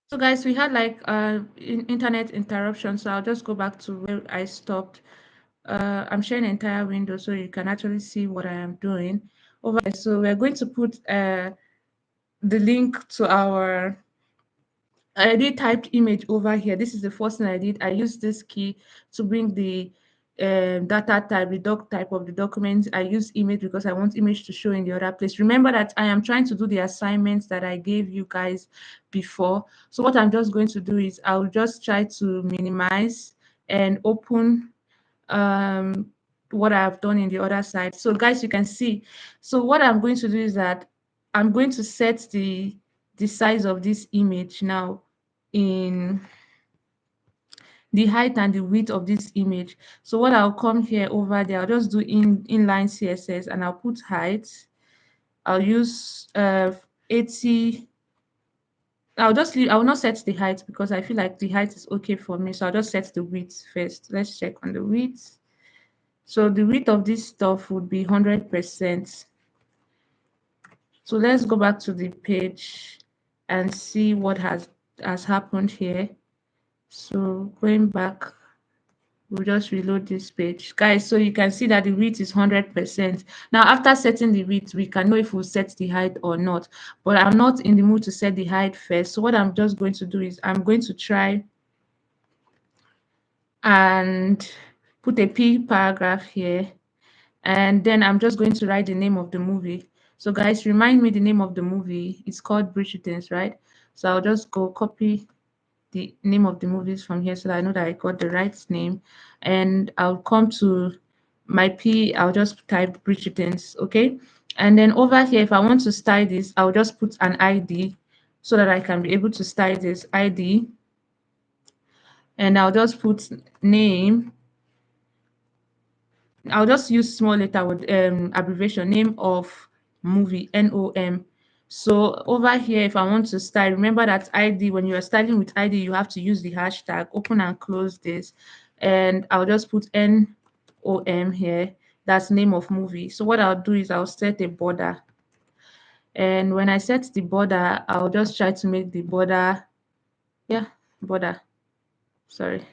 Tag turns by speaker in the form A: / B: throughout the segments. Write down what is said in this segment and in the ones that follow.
A: So guys, we had like internet interruption, so I'll just go back to where I stopped. I'm sharing an entire window so you can actually see what I am doing over there. So we're going to put the link to our I did typed image over here. This is the first thing I did. I used this key to bring the data type, the doc type of the document. I use image because I want image to show in the other place. Remember that I am trying to do the assignments that I gave you guys before. So what I'm just going to do is I'll just try to minimize and open what I've done in the other side. So guys, you can see. So what I'm going to do is that I'm going to set the size of this image now in the height and the width of this image. So what I'll come here over there, I'll just do inline CSS and I'll put height. I'll use 80. I will not set the height because I feel like the height is okay for me. So I'll just set the width first. Let's check on the width. So the width of this stuff would be 100%. So let's go back to the page and see what has happened here. So going back, we'll just reload this page. Guys, so you can see that the width is 100%. Now, after setting the width, we can know if we'll set the height or not. But I'm not in the mood to set the height first. So what I'm just going to do is I'm going to try and put a P paragraph here. And then I'm just going to write the name of the movie. So guys, remind me the name of the movie. It's called Bridgerton's, right? So I'll just go copy the name of the movies from here so that I know that I got the right name. And I'll come to my P, I'll just type Bridgerton's, okay? And then over here, if I want to style this, I'll just put an ID so that I can be able to style this ID. And I'll just put name. I'll just use small letter with abbreviation name of movie NOM. So over here, if I want to style, remember that ID, when you are styling with ID, you have to use the hashtag, open and close this. And I'll just put NOM here. That's name of movie. So what I'll do is I'll set a border. And when I set the border, I'll just try to make the border, yeah, border, sorry.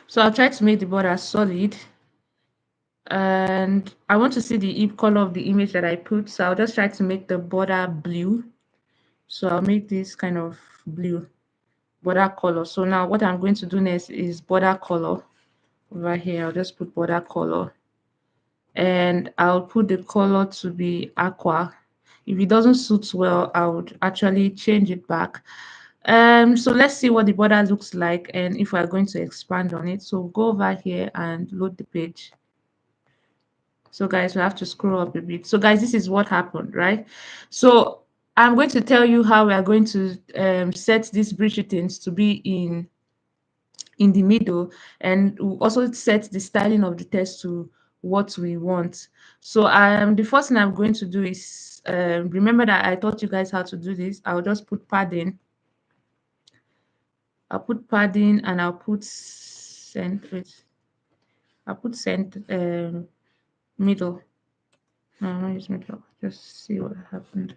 A: So I'll try to make the border solid. And I want to see the color of the image that I put, so I'll just try to make the border blue. So I'll make this kind of blue border color. So now what I'm going to do next is border color. Over here, I'll just put border color, and I'll put the color to be aqua. If it doesn't suit well, I would actually change it back. So let's see what the border looks like and if we're going to expand on it. So go over here and load the page. So guys, we have to scroll up a bit. So guys, this is what happened, right? So I'm going to tell you how we are going to set these Bridgertons to be in the middle, and we'll also set the styling of the text to what we want. So the first thing I'm going to do is remember that I taught you guys how to do this. I'll just put padding. I'll put padding and I'll put I'll put middle. No, I'm not using middle. Just see what happened.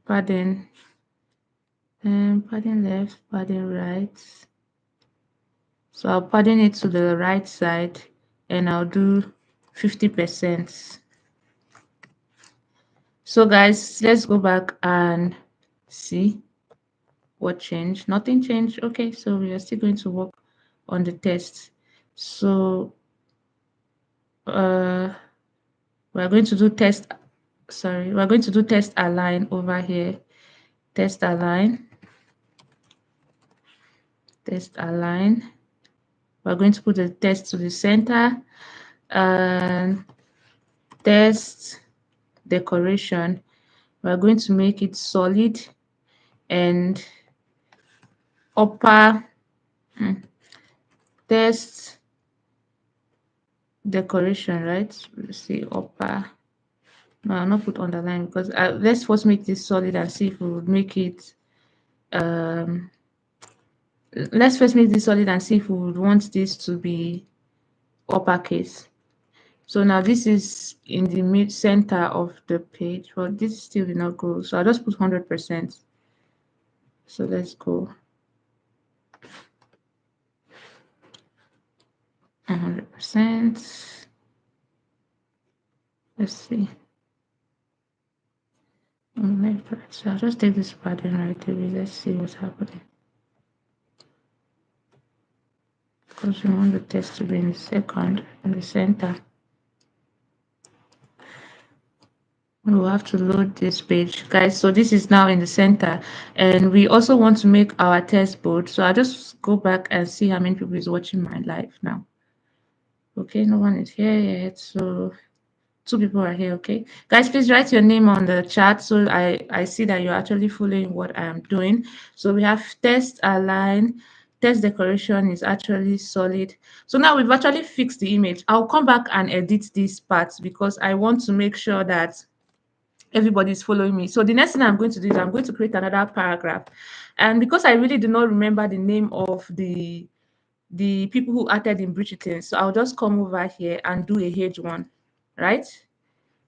A: Padding. Padding left, padding right. So I'll padding it to the right side and I'll do 50%. So guys, let's go back and see what changed. Nothing changed. Okay, so we are still going to work on the test. So we're going to do test. Sorry, we're going to do test align over here. Test align. Test align. We're going to put the test to the center and test decoration. We're going to make it solid and upper test decoration, right? Let's see upper. No, I'll not put underline because let's first make this solid and see if we would make it let's first make this solid and see if we would want this to be uppercase. So now this is in the mid center of the page, but this still did not go. So I'll just put 100%. So let's go 100%. Let's see. So I'll just take this pattern right away. Let's see what's happening. Because we want the text to be in the second, in the center. We'll have to load this page, guys. So this is now in the center, and we also want to make our test board. So I'll just go back and see how many people is watching my live now. Okay, no one is here yet. So 2 people are here. Okay, guys, please write your name on the chat so I see that you're actually following what I am doing. So we have test align, test decoration is actually solid. So now we've actually fixed the image. I'll come back and edit these parts because I want to make sure that everybody's following me. So the next thing I'm going to do is I'm going to create another paragraph, and because I really do not remember the name of the people who acted in Bridgerton, so I'll just come over here and do a H one, right?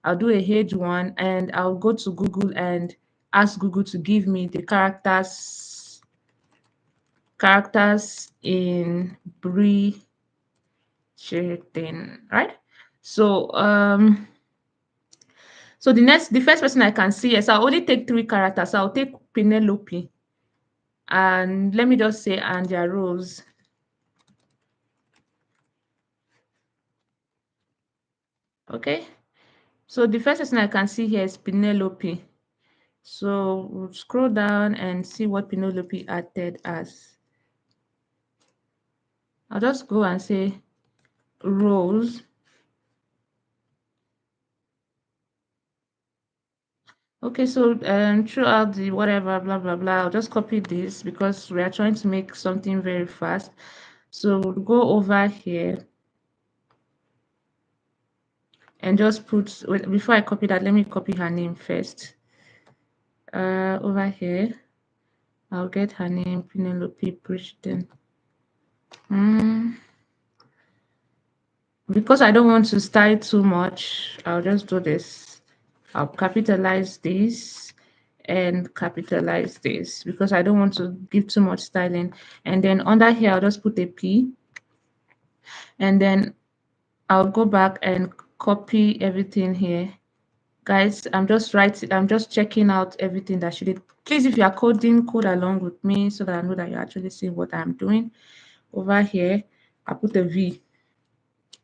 A: I'll do a H one, and I'll go to Google and ask Google to give me the characters in Bridgerton, right? So the first person I can see, yes, I'll only take 3 characters. I'll take Penelope, and let me just say, and their roles. Okay, so the first person I can see here is Penelope. So we'll scroll down and see what Penelope acted as. I'll just go and say roles. Okay, so throughout the whatever, blah, blah, blah, I'll just copy this because we are trying to make something very fast. So we'll go over here and just put, wait, before I copy that, let me copy her name first. Over here, I'll get her name, Penelope Bridgeton. Because I don't want to style too much, I'll just do this. I'll capitalize this and capitalize this because I don't want to give too much styling. And then under here, I'll just put a P. And then I'll go back and copy everything here. Guys, I'm just checking out everything that she did. Please, if you are coding, code along with me so that I know that you're actually seeing what I'm doing. Over here, I put a V.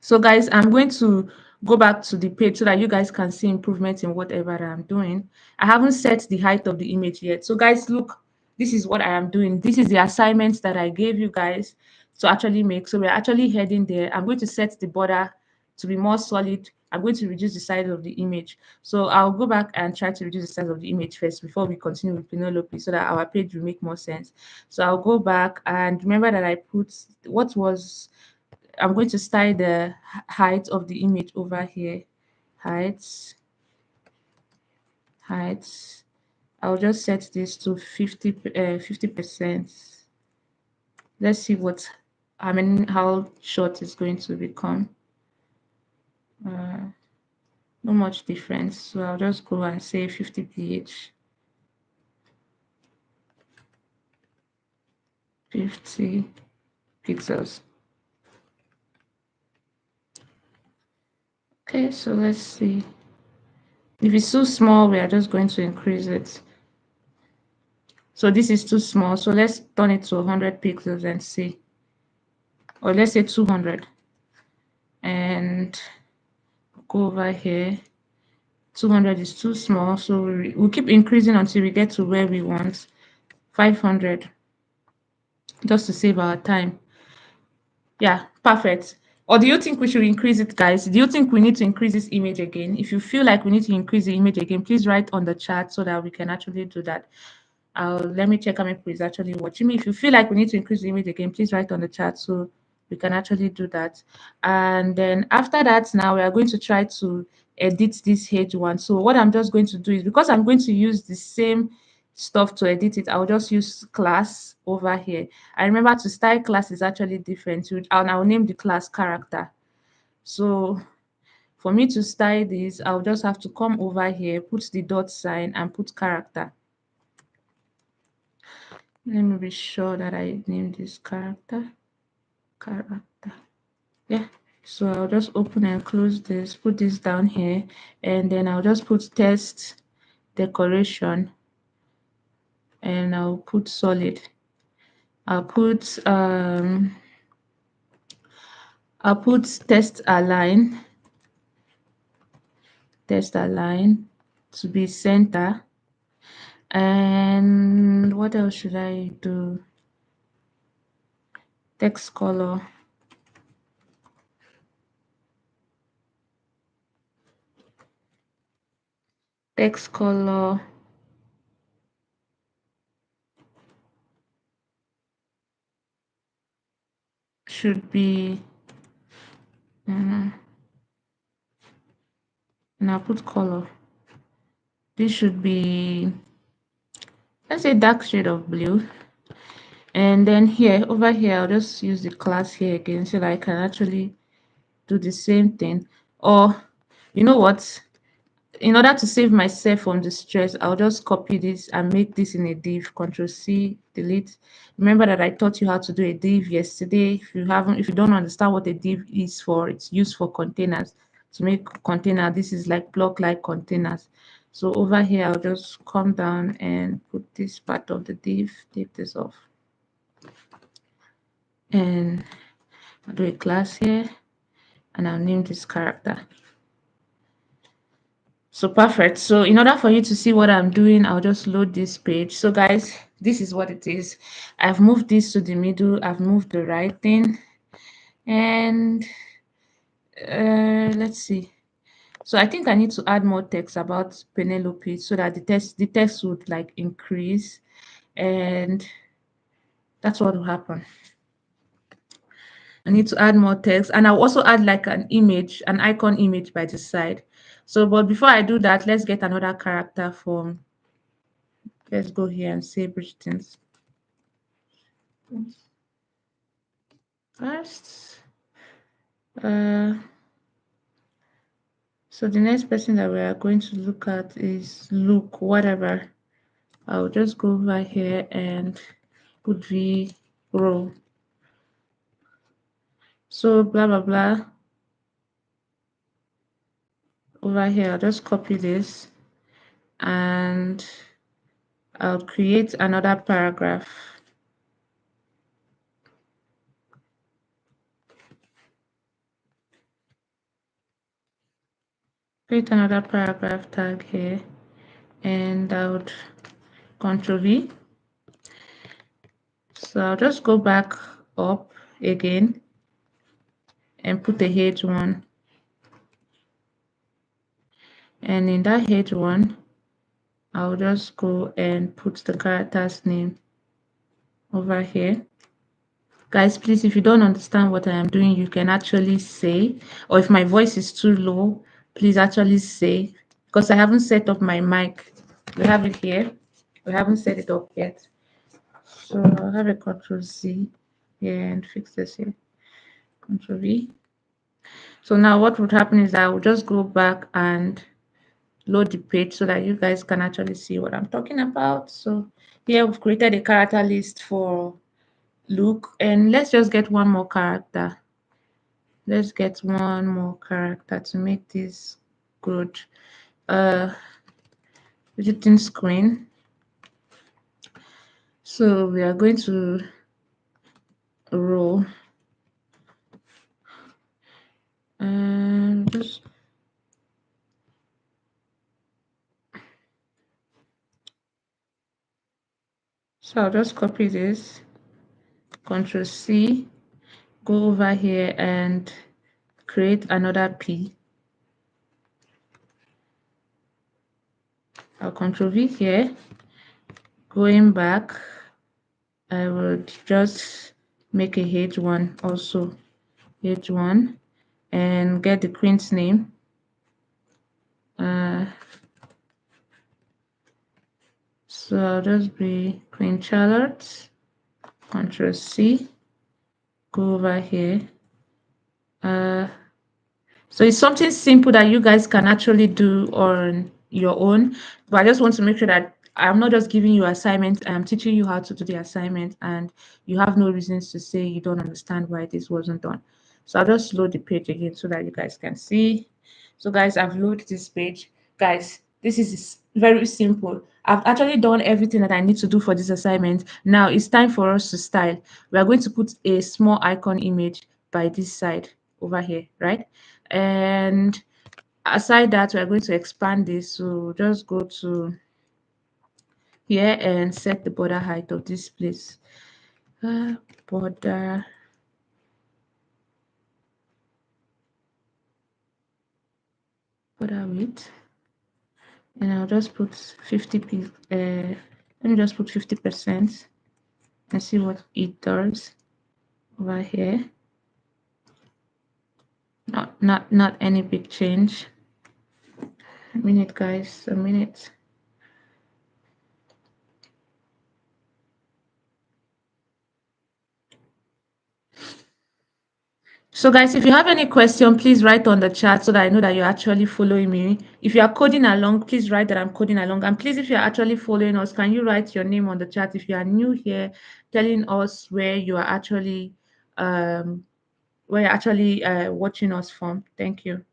A: So guys, I'm going to go back to the page so that you guys can see improvements in whatever I'm doing. I haven't set the height of the image yet. So guys, look, this is what I am doing. This is the assignments that I gave you guys to actually make. So we're actually heading there. I'm going to set the border to be more solid. I'm going to reduce the size of the image. So I'll go back and try to reduce the size of the image first before we continue with Penelope so that our page will make more sense. So I'll go back and remember that I put what was I'm going to style the height of the image over here. Height. I'll just set this to 50%. Let's see how short it's going to become. No much difference. So I'll just go and say 50 ph. 50 pixels. Okay, so let's see. If it's too small, we are just going to increase it. So this is too small. So let's turn it to 100 pixels and see. Or let's say 200. And go over here. 200 is too small. So we'll keep increasing until we get to where we want. 500. Just to save our time. Yeah, perfect. Or do you think we should increase it, guys? Do you think we need to increase this image again? If you feel like we need to increase the image again, please write on the chat so that we can actually do that. Let me check how many people is actually watching me. If you feel like we need to increase the image again, please write on the chat so we can actually do that. And then after that, now we are going to try to edit this H1. So what I'm just going to do is, because I'm going to use the same stuff to edit it, I'll just use class over here. I remember to style class is actually different, and I'll name the class character. So For me to style this, I'll just have to come over here, put the dot sign and put character. Let me be sure that I name this character. Yeah, so I'll just open and close this, put this down here, and then I'll just put test decoration, and I'll put solid. I'll put test align to be center. And what else should I do? Text color. Text color should be, and I'll put color. This should be, let's say, dark shade of blue. And then here, over here, I'll just use the class here again so that I can actually do the same thing. Or, you know what? In order to save myself from the stress, I'll just copy this and make this in a div. Control C, delete. Remember that I taught you how to do a div yesterday. If you don't understand what a div is for, it's used for containers. To make container, this is like block-like containers. So over here, I'll just come down and put this part of the div, take this off. And I'll do a class here, and I'll name this character. So perfect. So in order for you to see what I'm doing, I'll just load this page. So guys, this is what it is. I've moved this to the middle. I've moved the right thing. And let's see. So I think I need to add more text about Penelope so that the text would like increase. And that's what will happen. I need to add more text, and I'll also add like an image, an icon image by the side. So, but before I do that, let's get another character from, let's go here and say Bridgerton's. First, so the next person that we are going to look at is Luke, whatever. I'll just go over here and put V row. So blah, blah, blah. Over here, I'll just copy this and I'll create another paragraph. Create another paragraph tag here, and I would Control V. So I'll just go back up again and put the head one. And in that head one, I'll just go and put the character's name over here. Guys, please, if you don't understand what I am doing, you can actually say, or if my voice is too low, please actually say, because I haven't set up my mic. We have it here. We haven't set it up yet. So I'll have a Control Z here and fix this here. Control V. So now what would happen is I will just go back and load the page so that you guys can actually see what I'm talking about. So here we've created a character list for Luke, and let's just get one more character. Let's get one more character to make this good. Visiting screen. So we are going to row and just so I'll just copy this, Control C, go over here and create another P. I'll Control V here. Going back, I would just make a H1 also, H1, and get the queen's name. So I'll just be Queen Charlotte, Control C, go over here. So it's something simple that you guys can actually do on your own. But I just want to make sure that I'm not just giving you assignments, I'm teaching you how to do the assignment, and you have no reasons to say you don't understand why this wasn't done. So I'll just load the page again so that you guys can see. So guys, I've loaded this page. Guys, this is very simple. I've actually done everything that I need to do for this assignment. Now it's time for us to style. We are going to put a small icon image by this side over here, right? And aside that, we're going to expand this. So just go to here and set the border height of this place. Border width, and I'll just put 50 let me just put 50% and see what it does over here. Not any big change. A minute, guys, a minute. So guys, if you have any question, please write on the chat so that I know that you're actually following me. If you are coding along, please write that I'm coding along. And please, if you're actually following us, can you write your name on the chat if you are new here, telling us where you are actually watching us from. Thank you.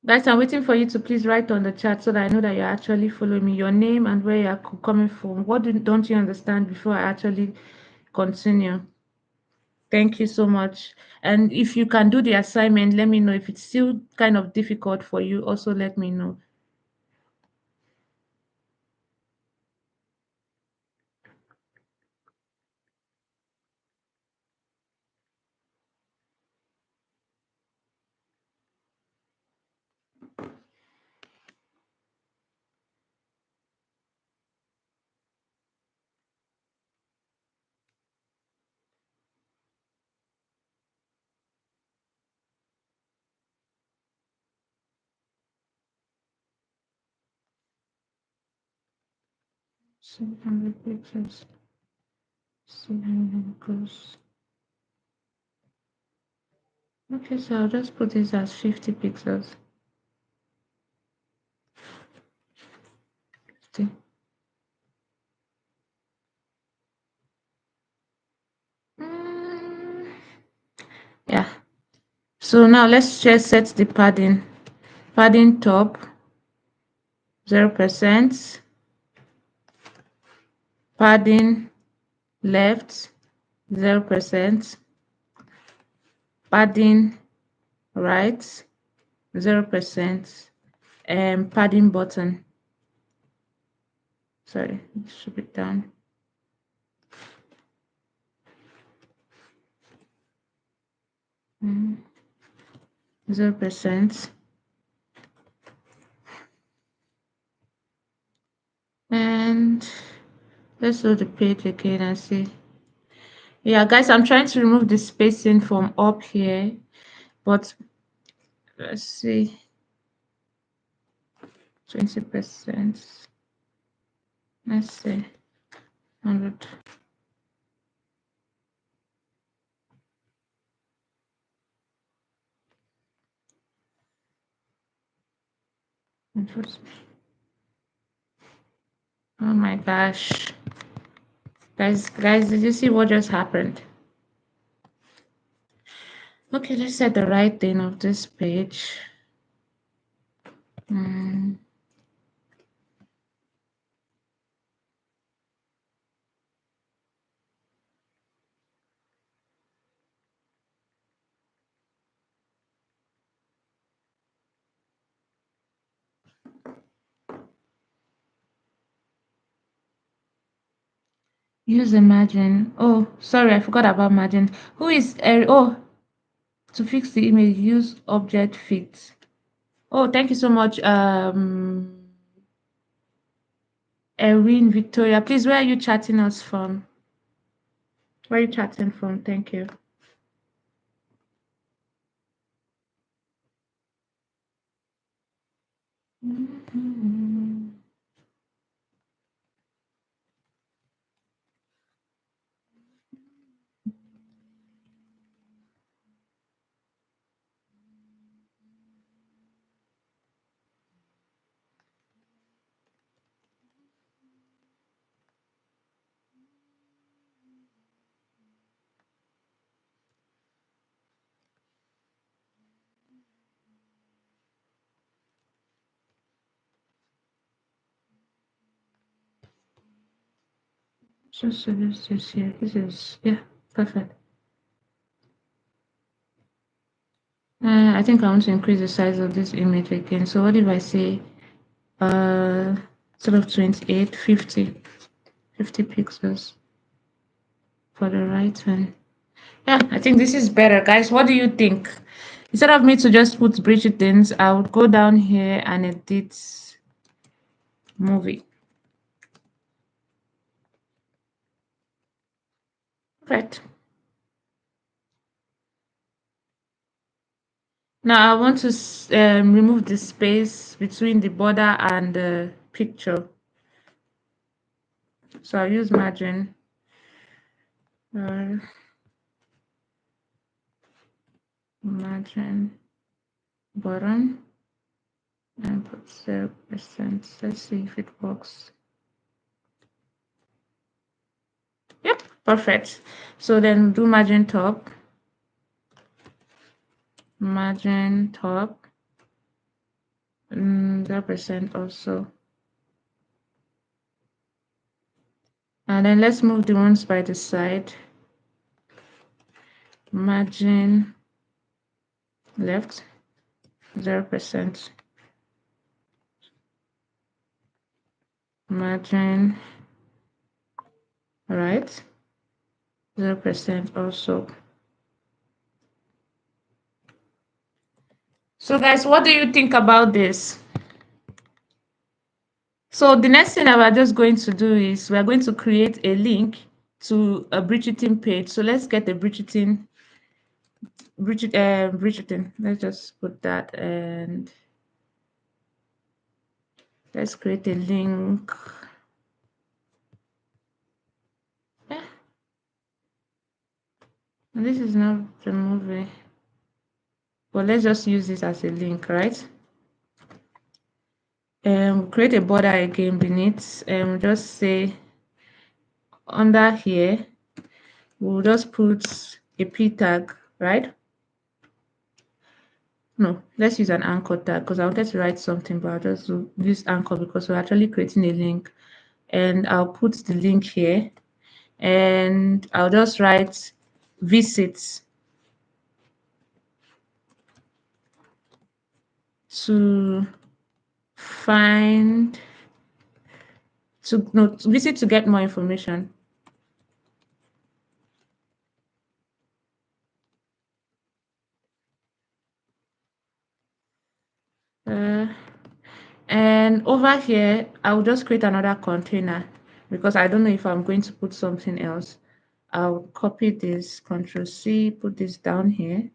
A: Guys, I'm waiting for you to please write on the chat so that I know that you're actually following me. Your name and where you're coming from. What don't you understand before I actually continue? Thank you so much. And if you can do the assignment, let me know. If it's still kind of difficult for you, also let me know. So 100 pixels. See how it goes. Okay, so I'll just put this as 50 pixels. 50. Mm, yeah. So now let's just set the padding. Padding top 0%. Padding left 0%. Padding right 0%. And padding button. Sorry, it should be down. 0%. And let's load the page again and see. Yeah, guys, I'm trying to remove the spacing from up here, but let's see. 20%. Let's see. 100. Oh my gosh. Guys, did you see what just happened? Okay, let's set the right thing of this page. Use a margin. Oh, sorry, I forgot about margin. Who is oh, to fix the image, use object fit. Oh, thank you so much. Erin Victoria. Please, where are you chatting us from? Where are you chatting from? Thank you. Just so this here. This is, yeah, perfect. I think I want to increase the size of this image again. So what if I say instead of 28, 50 pixels for the right one? Yeah, I think this is better, guys. What do you think? Instead of me to just put Bridgerton's, I would go down here and edit movie. Right. Now I want to remove the space between the border and the picture. So I'll use margin. Margin bottom and put 0%. Let's see if it works. Yep, perfect. So then do margin top. Margin top. 0% also. And then let's move the ones by the side. Margin left 0%. Margin right 0% also. So guys, what do you think about this? So the next thing that we're just going to do is we're going to create a link to a Bridgerton page. So let's get a Bridgerton. Let's just put that and let's create a link. Yeah. And this is not the movie. But let's just use this as a link, right? Create a border again beneath and just say under here, we'll just put a p tag, right? No, let's use an anchor tag because I wanted to write something, but I'll just use anchor because we're actually creating a link. And I'll put the link here and I'll just write visits to find to visit to get more information. And over here, I'll just create another container because I don't know if I'm going to put something else. I'll copy this, Control C, put this down here.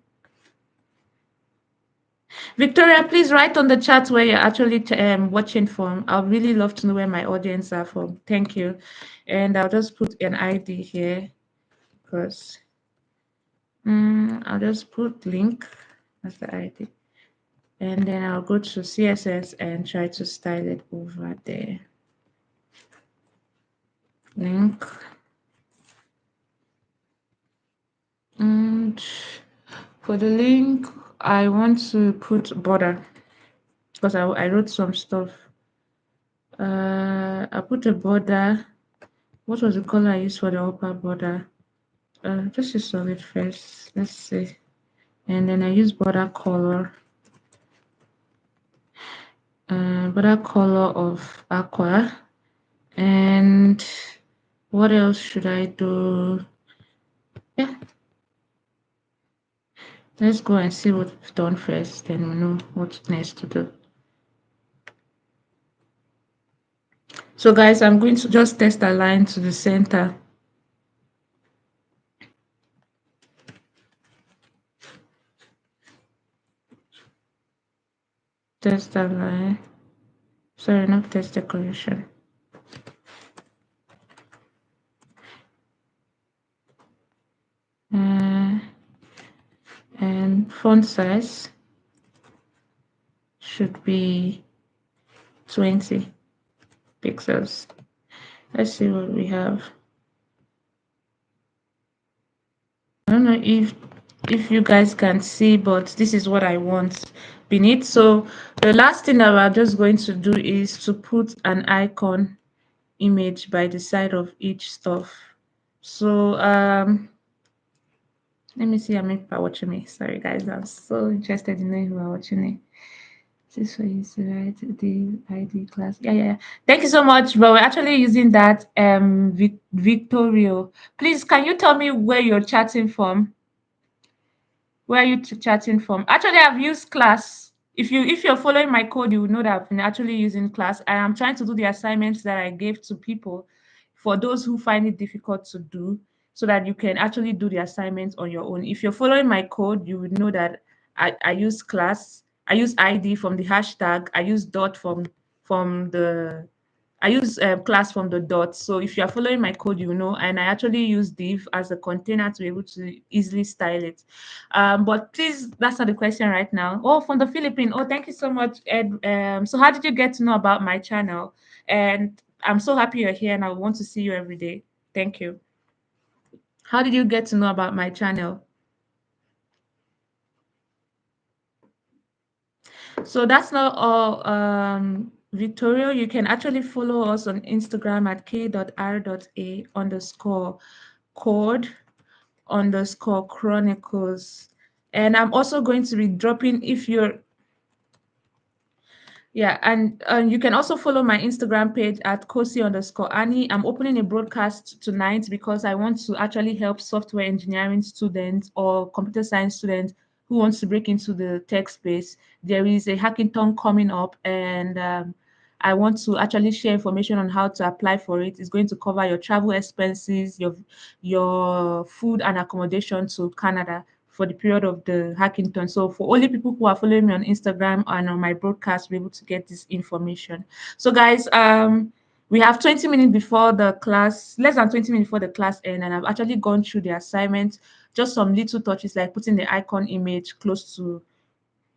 A: Victoria, please write on the chat where you're actually watching from. I'd really love to know where my audience are from. Thank you. And I'll just put an ID here because I'll just put link as the ID. And then I'll go to CSS and try to style it over there. Link. And for the link, I want to put border because I wrote some stuff. I put a border. What was the color I used for the upper border? Just a solid first. Let's see. And then I use border color. Border color of aqua. And What else should I do? Yeah, let's go and see what we've done first, then we know what's next to do. So guys, I'm going to just test a line to the center. Test a line. Sorry, not test decoration. And font size should be 20 pixels. Let's see what we have. I don't know if you guys can see, but this is what I want beneath. So the last thing that we're just going to do is to put an icon image by the side of each stuff. So let me see how many people are watching me. Sorry guys, I'm so interested in knowing who are watching me. This way is right, the ID class. Yeah. Thank you so much. But we're actually using that Victorio. Please, can you tell me where you're chatting from? Where are you chatting from? Actually, I've used class. If you're following my code, you will know that I've been actually using class. I am trying to do the assignments that I gave to people for those who find it difficult to do, so that you can actually do the assignments on your own. If you're following my code, you would know that I use class, I use ID from the hashtag, I use dot from the I use class from the dot. So if you are following my code, you know, and I actually use div as a container to be able to easily style it. But please, that's not the question right now. Oh, from the Philippines. Oh, thank you so much, Ed. So how did you get to know about my channel? And I'm so happy you're here and I want to see you every day. Thank you. How did you get to know about my channel? So that's not all, Victoria. You can actually follow us on Instagram at K.R.A underscore code underscore chronicles. And I'm also going to be dropping, if you're yeah, and you can also follow my Instagram page at Kosi underscore Annie. I'm opening a broadcast tonight because I want to actually help software engineering students or computer science students who wants to break into the tech space. There is a hackathon coming up, and I want to actually share information on how to apply for it. It's going to cover your travel expenses, your food and accommodation to Canada for the period of the hackathon. So for only people who are following me on Instagram and on my broadcast, be able to get this information. So guys, we have 20 minutes before the class, less than 20 minutes before the class end, and I've actually gone through the assignment. Just some little touches like putting the icon image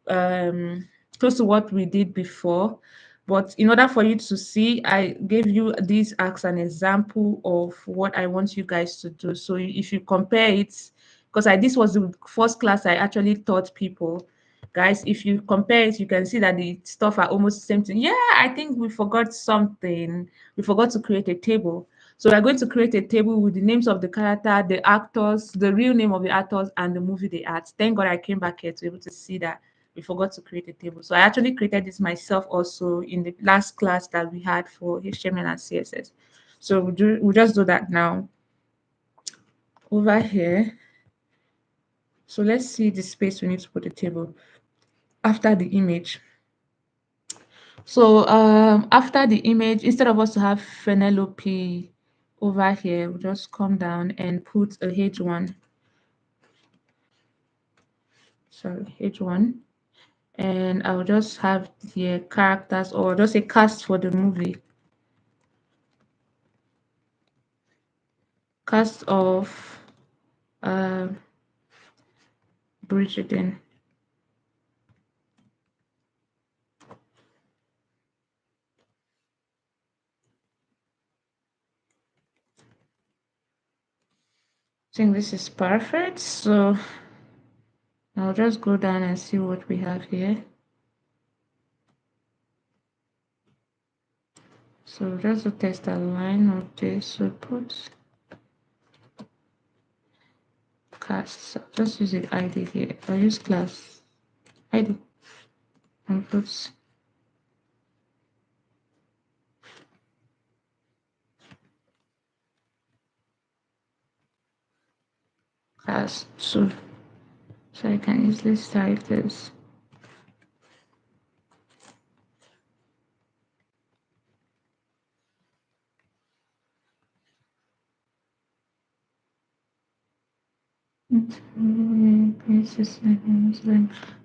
A: um, close to what we did before. But in order for you to see, I gave you this as an example of what I want you guys to do. So if you compare it, because this was the first class I actually taught people, guys, if you compare it, you can see that the stuff are almost the same thing. Yeah, I think we forgot something. We forgot to create a table. So we're going to create a table with the names of the character, the actors, the real name of the actors, and the movie they act. Thank God I came back here to be able to see that we forgot to create a table. So I actually created this myself also in the last class that we had for HTML and CSS. So we'll just do that now over here. So let's see the space we need to put the table after the image. So after the image, instead of us to have Penelope over here, we'll just come down and put a H1. Sorry, H1. And I'll just have the characters, or just a cast for the movie. Cast of Bridgerton. I think this is perfect. So I'll just go down and see what we have here. So just to test a line of this, so put cast. So just use the ID here. I'll use class ID and put as 2. So I can easily style this.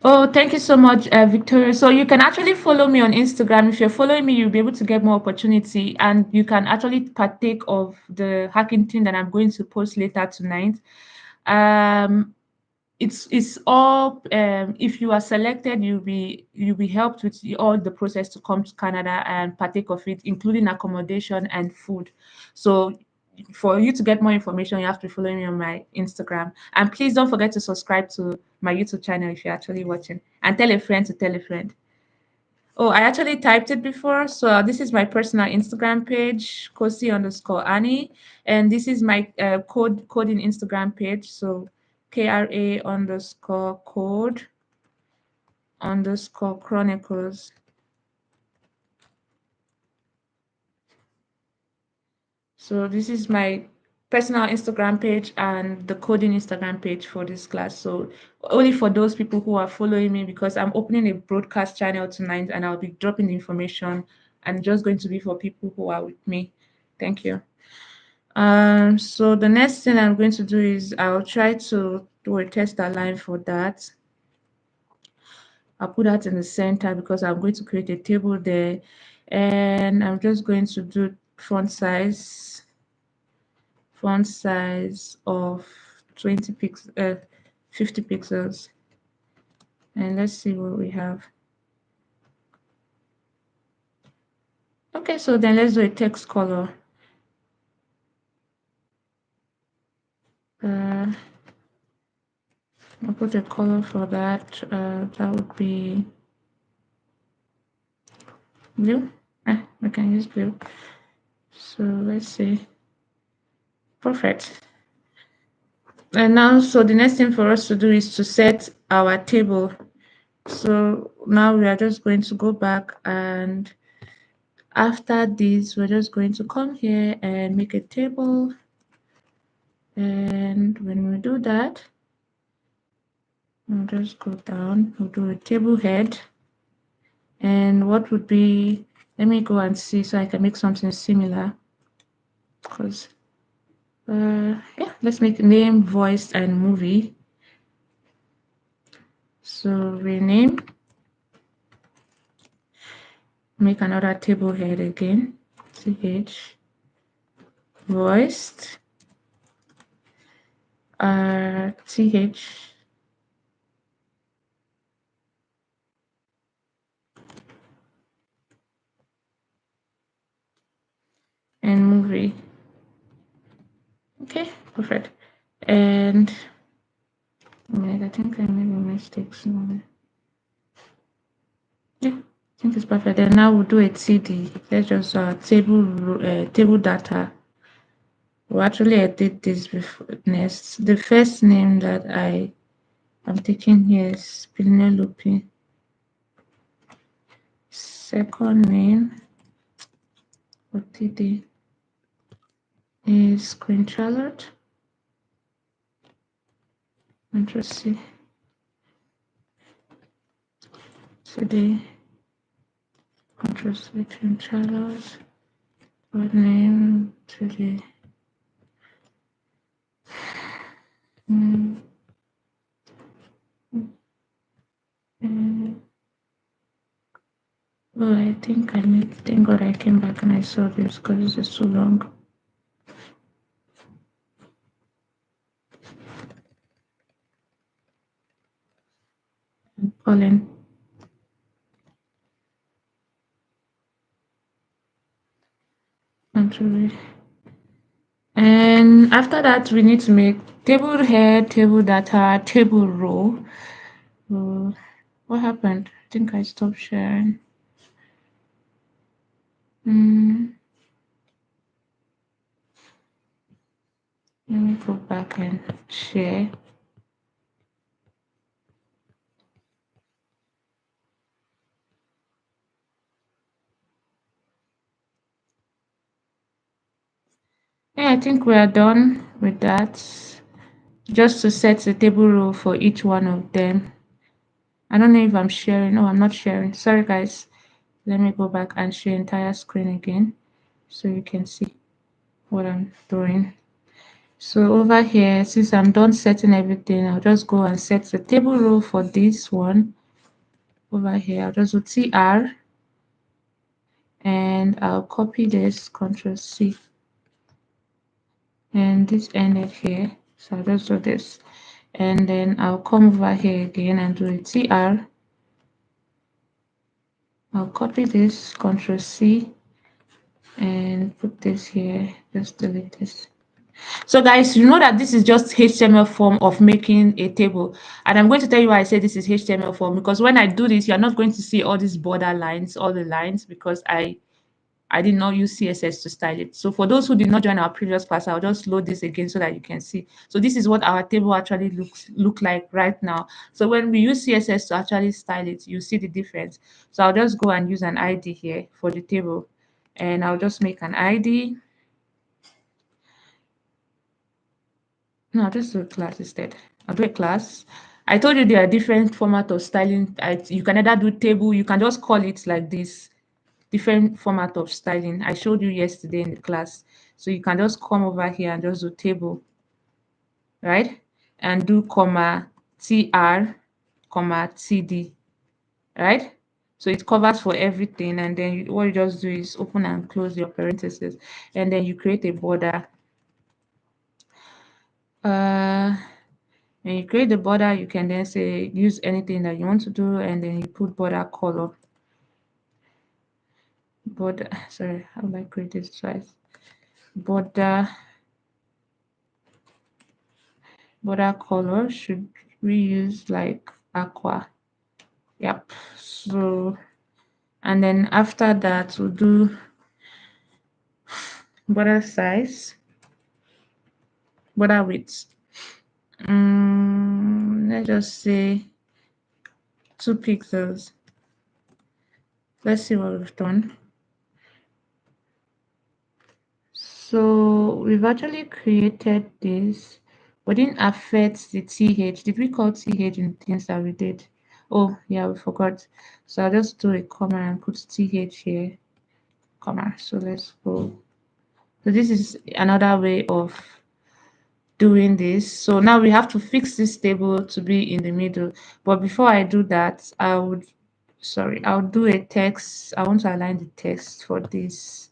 A: Oh, thank you so much, Victoria. So you can actually follow me on Instagram. If you're following me, you'll be able to get more opportunity, and you can actually partake of the hacking thing that I'm going to post later tonight. Um, it's all if you are selected, you'll be helped with all the process to come to Canada and partake of it, including accommodation and food. So for you to get more information, you have to follow me on my Instagram, and please don't forget to subscribe to my YouTube channel if you're actually watching, and tell a friend to tell a friend. Oh, I actually typed it before. So this is my personal Instagram page, Kosi_Annie. And this is my coding Instagram page. So K.R.A_code_chronicles. So this is my personal Instagram page and the coding Instagram page for this class. So only for those people who are following me, because I'm opening a broadcast channel tonight and I'll be dropping the information, and just going to be for people who are with me. Thank you. So the next thing I'm going to do is I'll try to do a test align for that. I'll put that in the center because I'm going to create a table there, and I'm just going to do font size of 50 pixels, and let's see what we have. Okay, so then let's do a text color. I'll put a color for that. That would be blue. We can use blue. So let's see. Perfect. And now, so the next thing for us to do is to set our table. So now we are just going to go back, and after this, we're just going to come here and make a table. And when we do that, we'll just go down, we'll do a table head. And what would be, let me go and see so I can make something similar. Because, yeah, let's make name, voice, and movie. So rename, make another table head again, ch, voiced, th, and movie. Okay, perfect. And I think I made a mistake somewhere. Yeah, I think it's perfect. And now we'll do a TD. Let's just table data. We'll actually edit this before next. The first name that I'm taking here is Penelope. Second name for TD is Queen Charlotte. Let's see. Today, Control Queen Charlotte. Third name today. Oh, I think thank God I came back and I saw this because this is too long. Colin. Control. And after that, we need to make table head, table data, table row. What happened? I think I stopped sharing. Let me go back and share. Yeah, I think we are done with that. just to set the table row for each one of them. I don't know if I'm sharing. No, I'm not sharing. Sorry, guys. Let me go back and share entire screen again so you can see what I'm doing. So over here, since I'm done setting everything, I'll just go and set the table row for this one. Over here, I'll just do TR and I'll copy this, Control C. And this ended here. So I'll just do this. And then I'll come over here again and do a TR. I'll copy this, Control C, and put this here. Just delete this. So guys, you know that this is just HTML form of making a table. And I'm going to tell you why I say this is HTML form, because when I do this, you're not going to see all these border lines, all the lines, because I did not use CSS to style it. So for those who did not join our previous class, I'll just load this again so that you can see. So this is what our table actually look like right now. So when we use CSS to actually style it, you see the difference. So I'll just go and use an ID here for the table. And I'll just make an ID. No, I'll just do a class instead. I'll do a class. I told you there are different format of styling. You can either do table, you can just call it like this, different format of styling. I showed you yesterday in the class. So you can just come over here and just do table, right? And do comma TR, comma TD, right? So it covers for everything. And then what you just do is open and close your parentheses. And then you create a border. When you create the border, you can then say use anything that you want to do, and then you put border color. Border, sorry, how do I create this twice? Border color should we use like aqua? Yep. So, and then after that, we'll do border size, border width. Let's just say 2 pixels. Let's see what we've done. So we've actually created this, but didn't affect the TH. Did we call TH in things that we did? Oh, yeah, we forgot. So I'll just do a comma and put TH here, comma. So let's go. So this is another way of doing this. So now we have to fix this table to be in the middle. But before I do that, I'll do a text. I want to align the text for this.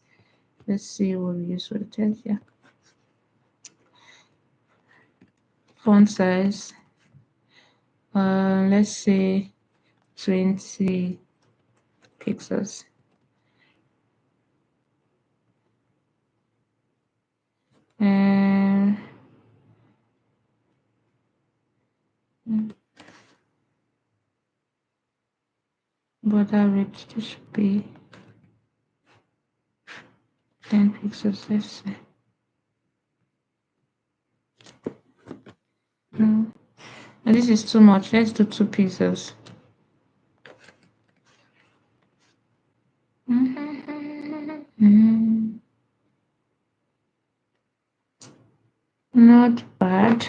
A: Let's see what we use for the text. Yeah. Font size, let's say 20 pixels. And border width, this should be 10 pixels, let's say. No, and this is too much. Let's do 2 pixels. Not bad.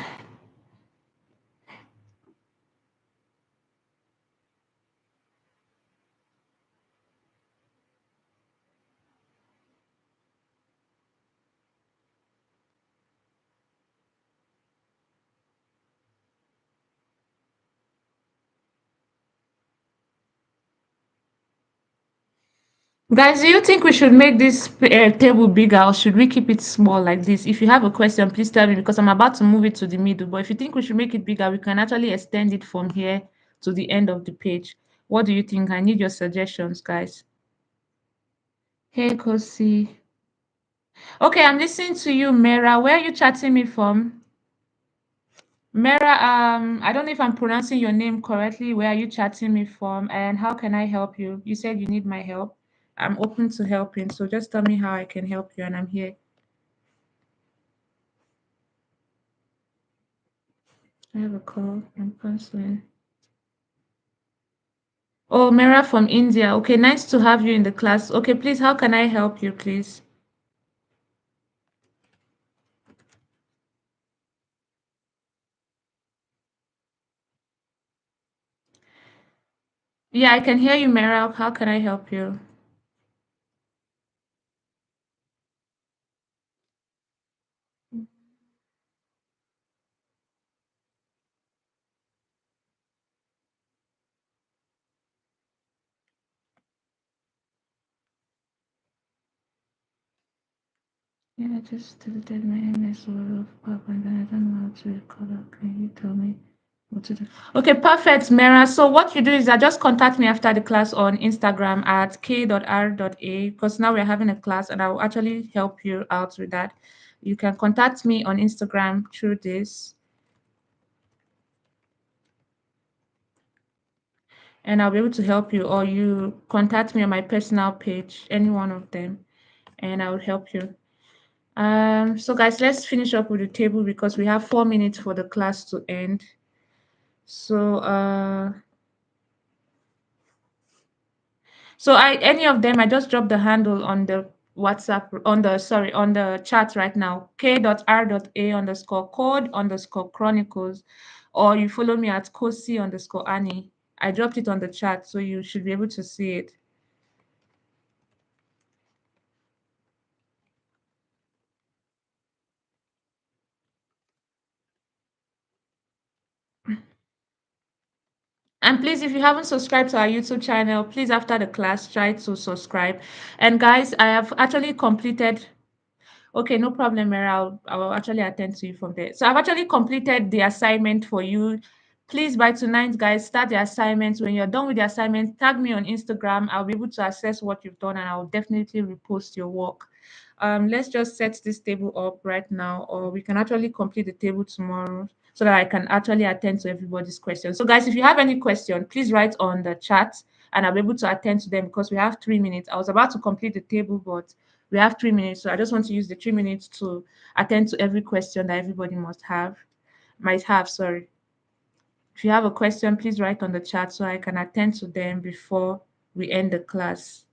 A: Guys, do you think we should make this table bigger, or should we keep it small like this? If you have a question, please tell me, because I'm about to move it to the middle. But if you think we should make it bigger, we can actually extend it from here to the end of the page. What do you think? I need your suggestions, guys. Hey, Kosi. Okay, I'm listening to you, Mera. Where are you chatting me from? Mera, I don't know if I'm pronouncing your name correctly. Where are you chatting me from? And how can I help you? You said you need my help. I'm open to helping. So just tell me how I can help you, and I'm here. I have a call. I'm canceling. Oh, Mera from India. Okay, nice to have you in the class. Okay, please, how can I help you, please? Yeah, I can hear you, Meryl. How can I help you? Yeah, I just deleted my MS Word of PowerPoint and I don't know how to recover. Can you tell me what to do? Okay, perfect, Mera. So what you do is that just contact me after the class on Instagram at K.R.A because now we're having a class and I will actually help you out with that. You can contact me on Instagram through this and I'll be able to help you, or you contact me on my personal page, any one of them, and I will help you. So guys, let's finish up with the table because we have 4 minutes for the class to end. So any of them, I just dropped the handle on the WhatsApp on the on the chat right now. K.R.A_code_chronicles, or you follow me at Kosi_Annie. I dropped it on the chat, so you should be able to see it. And please, if you haven't subscribed to our YouTube channel, please after the class try to subscribe. And guys, I have actually completed. Okay, no problem, Mary. I'll actually attend to you from there. So I've actually completed the assignment for you. Please, by tonight, guys, start the assignments. When you're done with the assignment, tag me on Instagram. I'll be able to access what you've done and I'll definitely repost your work. Let's just set this table up right now, or we can actually complete the table tomorrow so that I can actually attend to everybody's questions. So, guys, if you have any question, please write on the chat and I'll be able to attend to them because we have 3 minutes. I was about to complete the table, but we have 3 minutes. So I just want to use the 3 minutes to attend to every question that everybody might have, sorry. If you have a question, please write on the chat so I can attend to them before we end the class.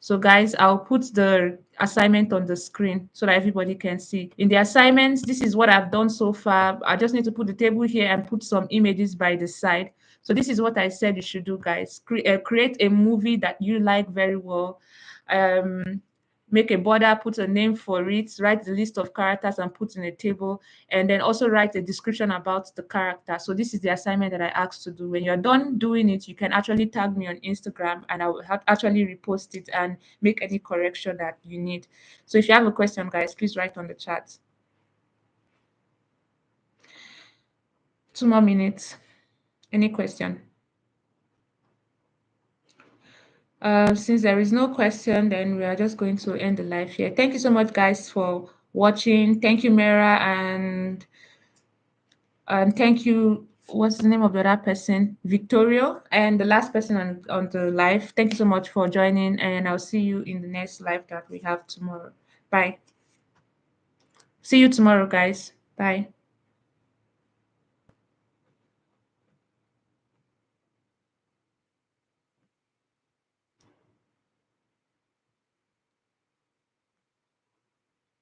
A: So guys, I'll put the assignment on the screen so that everybody can see. In the assignments, this is what I've done so far. I just need to put the table here and put some images by the side. So this is what I said you should do, guys. Create a movie that you like very well. Um, Make a border, put a name for it, write the list of characters and put in a table, and then also write a description about the character. So this is the assignment that I asked to do. When you're done doing it, you can actually tag me on Instagram and I will actually repost it and make any correction that you need. So if you have a question, guys, please write on the chat. 2 more minutes. Any question? Since there is no question, then we are just going to end the live here. Thank you so much, guys, for watching. Thank you, Mera, and thank you. What's the name of the other person? Victoria, and the last person on the live. Thank you so much for joining, and I'll see you in the next live that we have tomorrow. Bye. See you tomorrow, guys. Bye.